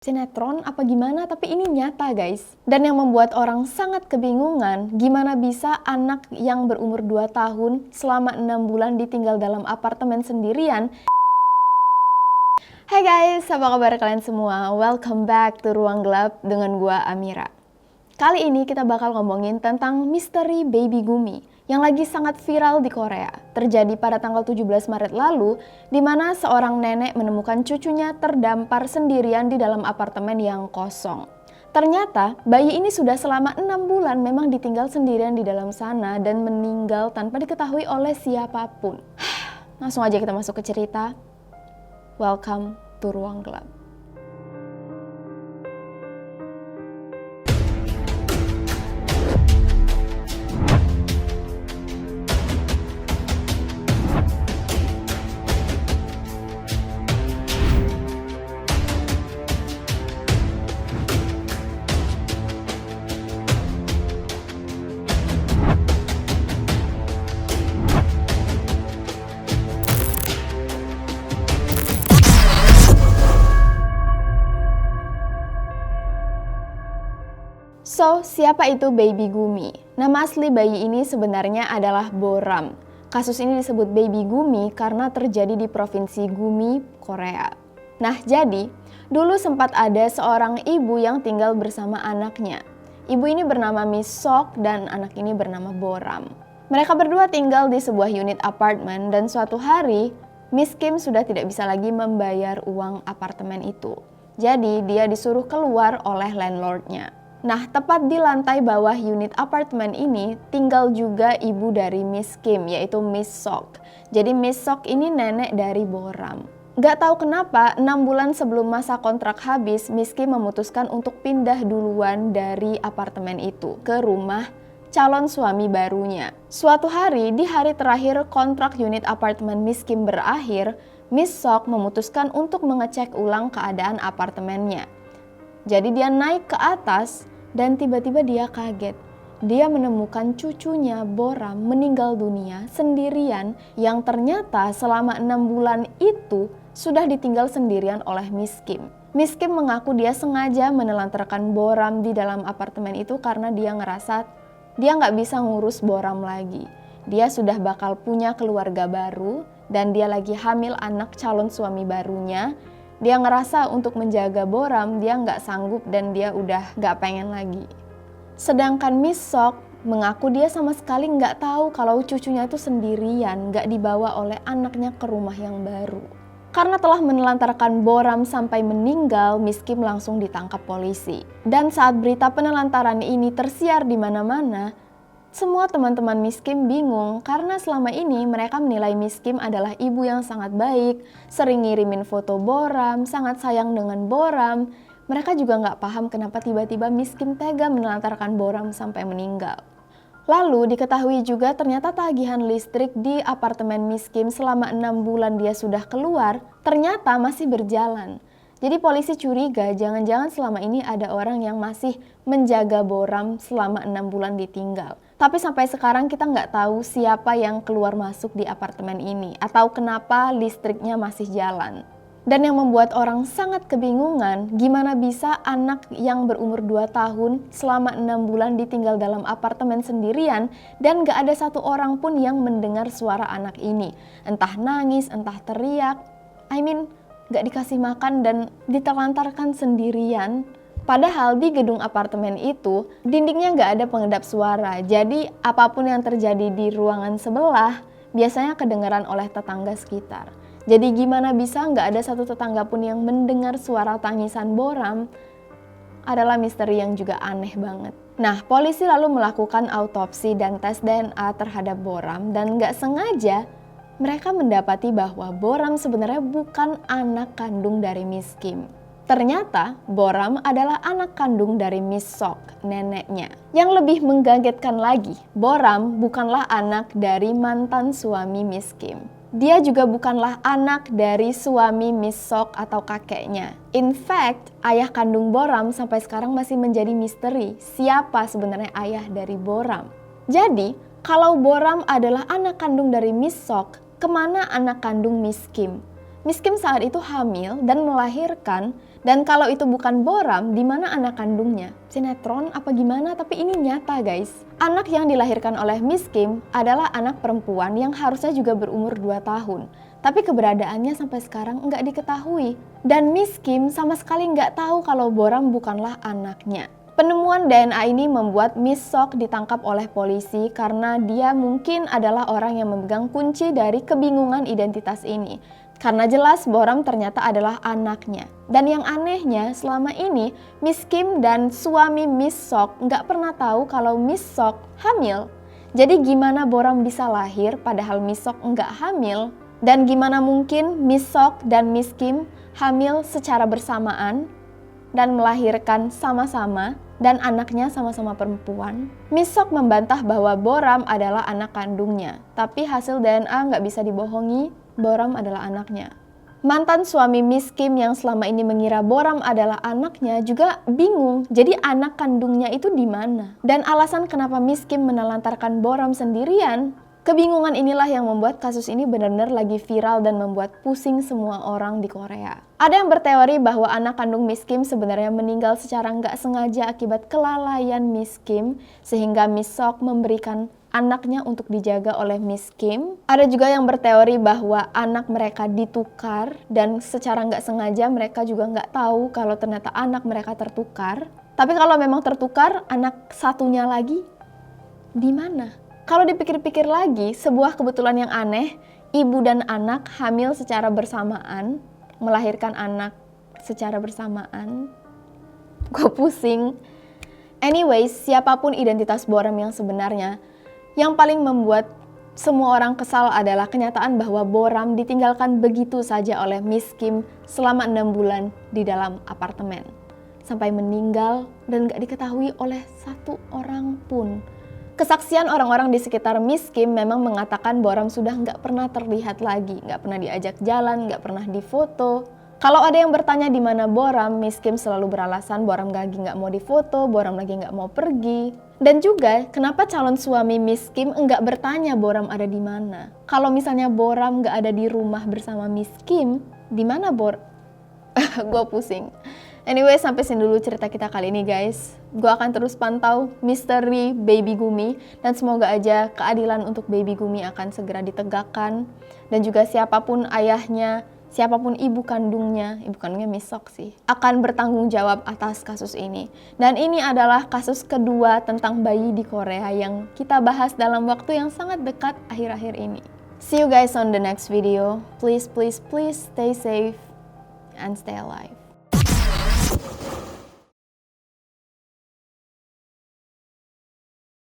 Sinetron apa gimana, tapi ini nyata guys. Dan yang membuat orang sangat kebingungan, gimana bisa anak yang berumur 2 tahun selama 6 bulan ditinggal dalam apartemen sendirian. Hai guys, apa kabar kalian semua? Welcome back to Ruang Gelap dengan gua Amira. Kali ini kita bakal ngomongin tentang misteri Baby Gumi yang lagi sangat viral di Korea. Terjadi pada tanggal 17 Maret lalu, di mana seorang nenek menemukan cucunya terdampar sendirian di dalam apartemen yang kosong. Ternyata bayi ini sudah selama 6 bulan memang ditinggal sendirian di dalam sana dan meninggal tanpa diketahui oleh siapapun. Langsung aja kita masuk ke cerita. Welcome to Ruang Gelap. So, siapa itu Baby Gumi? Nama asli bayi ini sebenarnya adalah Boram. Kasus ini disebut Baby Gumi karena terjadi di provinsi Gumi, Korea. Nah, jadi dulu sempat ada seorang ibu yang tinggal bersama anaknya. Ibu ini bernama Miss Sok dan anak ini bernama Boram. Mereka berdua tinggal di sebuah unit apartemen dan suatu hari Miss Kim sudah tidak bisa lagi membayar uang apartemen itu. Jadi dia disuruh keluar oleh landlordnya. Nah, tepat di lantai bawah unit apartemen ini tinggal juga ibu dari Miss Kim, yaitu Miss Sok. Jadi Miss Sok ini nenek dari Boram. Gak tahu kenapa, 6 bulan sebelum masa kontrak habis, Miss Kim memutuskan untuk pindah duluan dari apartemen itu ke rumah calon suami barunya. Suatu hari, di hari terakhir kontrak unit apartemen Miss Kim berakhir, Miss Sok memutuskan untuk mengecek ulang keadaan apartemennya. Jadi dia naik ke atas dan tiba-tiba dia kaget. Dia menemukan cucunya Boram meninggal dunia sendirian yang ternyata selama 6 bulan itu sudah ditinggal sendirian oleh Miss Kim. Miss Kim mengaku dia sengaja menelantarkan Boram di dalam apartemen itu karena dia ngerasa dia nggak bisa ngurus Boram lagi. Dia sudah bakal punya keluarga baru dan dia lagi hamil anak calon suami barunya. Dia ngerasa untuk menjaga Boram dia nggak sanggup dan dia udah nggak pengen lagi. Sedangkan Miss Sok mengaku dia sama sekali nggak tahu kalau cucunya itu sendirian, nggak dibawa oleh anaknya ke rumah yang baru. Karena telah menelantarkan Boram sampai meninggal, Miss Kim langsung ditangkap polisi. Dan saat berita penelantaran ini tersiar di mana-mana, semua teman-teman Miss Kim bingung karena selama ini mereka menilai Miss Kim adalah ibu yang sangat baik, sering ngirimin foto Boram, sangat sayang dengan Boram. Mereka juga nggak paham kenapa tiba-tiba Miss Kim tega menelantarkan Boram sampai meninggal. Lalu diketahui juga ternyata tagihan listrik di apartemen Miss Kim selama 6 bulan dia sudah keluar, ternyata masih berjalan. Jadi polisi curiga jangan-jangan selama ini ada orang yang masih menjaga Boram selama 6 bulan ditinggal. Tapi sampai sekarang kita nggak tahu siapa yang keluar masuk di apartemen ini atau kenapa listriknya masih jalan. Dan yang membuat orang sangat kebingungan, gimana bisa anak yang berumur 2 tahun selama 6 bulan ditinggal dalam apartemen sendirian dan nggak ada satu orang pun yang mendengar suara anak ini. Entah nangis, entah teriak, gak dikasih makan dan ditelantarkan sendirian. Padahal di gedung apartemen itu dindingnya gak ada pengedap suara. Jadi apapun yang terjadi di ruangan sebelah biasanya kedengaran oleh tetangga sekitar. Jadi gimana bisa gak ada satu tetangga pun yang mendengar suara tangisan Boram adalah misteri yang juga aneh banget. Nah, polisi lalu melakukan autopsi dan tes DNA terhadap Boram dan gak sengaja mereka mendapati bahwa Boram sebenarnya bukan anak kandung dari Miss Kim. Ternyata Boram adalah anak kandung dari Miss Sok, neneknya. Yang lebih menggagetkan lagi, Boram bukanlah anak dari mantan suami Miss Kim. Dia juga bukanlah anak dari suami Miss Sok atau kakeknya. In fact, ayah kandung Boram sampai sekarang masih menjadi misteri siapa sebenarnya ayah dari Boram. Jadi, kalau Boram adalah anak kandung dari Miss Sok, kemana anak kandung Miss Kim? Miss Kim saat itu hamil dan melahirkan, dan kalau itu bukan Boram, di mana anak kandungnya? Sinetron apa gimana? Tapi ini nyata guys. Anak yang dilahirkan oleh Miss Kim adalah anak perempuan yang harusnya juga berumur 2 tahun. Tapi keberadaannya sampai sekarang nggak diketahui. Dan Miss Kim sama sekali nggak tahu kalau Boram bukanlah anaknya. Penemuan DNA ini membuat Miss Sok ditangkap oleh polisi karena dia mungkin adalah orang yang memegang kunci dari kebingungan identitas ini. Karena jelas Boram ternyata adalah anaknya. Dan yang anehnya selama ini Miss Kim dan suami Miss Sok nggak pernah tahu kalau Miss Sok hamil. Jadi gimana Boram bisa lahir padahal Miss Sok nggak hamil? Dan gimana mungkin Miss Sok dan Miss Kim hamil secara bersamaan dan melahirkan sama-sama dan anaknya sama-sama perempuan? Miss Sok membantah bahwa Boram adalah anak kandungnya, tapi hasil DNA nggak bisa dibohongi, Boram adalah anaknya. Mantan suami Miss Kim yang selama ini mengira Boram adalah anaknya juga bingung, jadi anak kandungnya itu di mana? Dan alasan kenapa Miss Kim menelantarkan Boram sendirian? Kebingungan inilah yang membuat kasus ini benar-benar lagi viral dan membuat pusing semua orang di Korea. Ada yang berteori bahwa anak kandung Miss Kim sebenarnya meninggal secara nggak sengaja akibat kelalaian Miss Kim, sehingga Miss Sok memberikan anaknya untuk dijaga oleh Miss Kim. Ada juga yang berteori bahwa anak mereka ditukar dan secara nggak sengaja mereka juga nggak tahu kalau ternyata anak mereka tertukar. Tapi kalau memang tertukar, anak satunya lagi di mana? Kalau dipikir-pikir lagi, sebuah kebetulan yang aneh, ibu dan anak hamil secara bersamaan, melahirkan anak secara bersamaan. Gue pusing. Anyways, siapapun identitas Boram yang sebenarnya, yang paling membuat semua orang kesal adalah kenyataan bahwa Boram ditinggalkan begitu saja oleh Miss Kim selama 6 bulan di dalam apartemen. Sampai meninggal dan gak diketahui oleh satu orang pun. Kesaksian orang-orang di sekitar Miss Kim memang mengatakan Boram sudah nggak pernah terlihat lagi, nggak pernah diajak jalan, nggak pernah difoto. Kalau ada yang bertanya di mana Boram, Miss Kim selalu beralasan Boram lagi nggak mau difoto, Boram lagi nggak mau pergi. Dan juga kenapa calon suami Miss Kim nggak bertanya Boram ada di mana? Kalau misalnya Boram nggak ada di rumah bersama Miss Kim, di mana Gue pusing. Anyway, sampai sini dulu cerita kita kali ini guys. Gue akan terus pantau misteri Baby Gumi dan semoga aja keadilan untuk Baby Gumi akan segera ditegakkan. Dan juga siapapun ayahnya, siapapun ibu kandungnya Miss Sok sih, akan bertanggung jawab atas kasus ini. Dan ini adalah kasus kedua tentang bayi di Korea yang kita bahas dalam waktu yang sangat dekat akhir-akhir ini. See you guys on the next video. Please, please, please stay safe and stay alive.